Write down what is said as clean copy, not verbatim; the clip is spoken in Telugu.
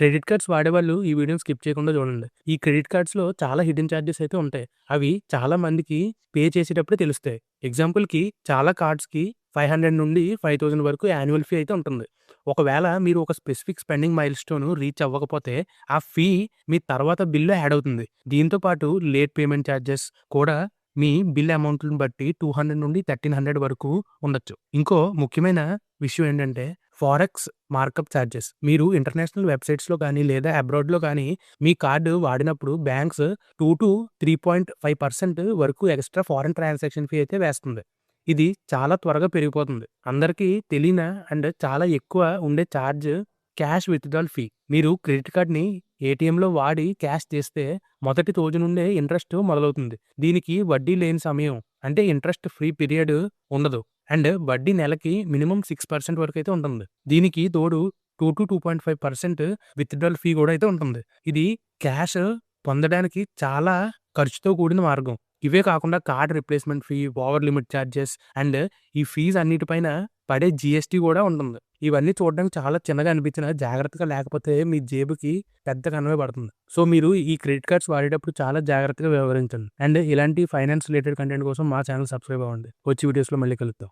క్రెడిట్ కార్డ్స్ వాడేవాళ్ళు ఈ వీడియోని స్కిప్ చేయకుండా చూడండి. ఈ క్రెడిట్ కార్డ్స్‌లో చాలా హిడెన్ చార్జెస్ అయితే ఉంటాయి. అవి చాలా మందికి పే చేసేటప్పుడే తెలుస్తాయి. ఎగ్జాంపుల్‌కి చాలా కార్డ్స్‌కి 500 నుండి 5000 వరకు యాన్యువల్ ఫీ అయితే ఉంటుంది. ఒకవేళ మీరు ఒక స్పెసిఫిక్ స్పెండింగ్ మైల్‌స్టోన్ రీచ్ అవ్వకపోతే ఆ ఫీ మీ తర్వాత బిల్‌లో యాడ్ అవుతుంది. దీంతో పాటు లేట్ పేమెంట్ చార్జెస్ కూడా మీ బిల్ అమౌంట్‌ని బట్టి 200 నుండి 1300 వరకు ఉండొచ్చు. ఇంకో ముఖ్యమైన విషయం ఏంటంటే ఫారెక్స్ మార్కప్ చార్జెస్. మీరు ఇంటర్నేషనల్ వెబ్‌సైట్స్‌లో కానీ లేదా అబ్రాడ్‌లో కానీ మీ కార్డ్ వాడినప్పుడు బ్యాంక్స్ 2-3.5% వరకు ఎక్స్‌ట్రా ఫారెన్ ట్రాన్సాక్షన్ ఫీ అయితే వేస్తుంది. ఇది చాలా త్వరగా పెరిగిపోతుంది. అందరికీ తెలియని అండ్ చాలా ఎక్కువ ఉండే చార్జ్ క్యాష్ విత్‌డ్రాల్ ఫీ. మీరు క్రెడిట్ కార్డ్‌ని ఏటీఎంలో వాడి క్యాష్ తీస్తే మొదటి రోజు నుండే ఇంట్రెస్ట్ మొదలవుతుంది. దీనికి వడ్డీ లేని సమయం అంటే ఇంట్రెస్ట్ ఫ్రీ పీరియడ్ ఉండదు. అండ్ వడ్డీ నెలకి మినిమమ్ 6% వరకైతే ఉంటుంది. దీనికి తోడు 2-2.5% విత్‌డ్రాల్ ఫీ కూడా అయితే ఉంటుంది. ఇది క్యాష్ పొందడానికి చాలా ఖర్చుతో కూడిన మార్గం. ఇవే కాకుండా card replacement fee, over limit charges and ఈ ఫీస్ అన్నిటిపైన పడే జీఎస్టీ కూడా ఉంటుంది. ఇవన్నీ చూడడానికి చాలా చిన్నగా అనిపించినా జాగ్రత్తగా లేకపోతే మీ జేబుకి పెద్ద కనమే పడుతుంది. సో, మీరు ఈ క్రెడిట్ కార్డ్స్ వాడేటప్పుడు చాలా జాగ్రత్తగా వ్యవహరించండి. అండ్ ఇలాంటి ఫైనాన్స్ రిలేటెడ్ కంటెంట్ కోసం మా ఛానల్ సబ్స్క్రైబ్ అవ్వండి. వచ్చే వీడియోస్‌లో మళ్ళీ కలుద్దాం.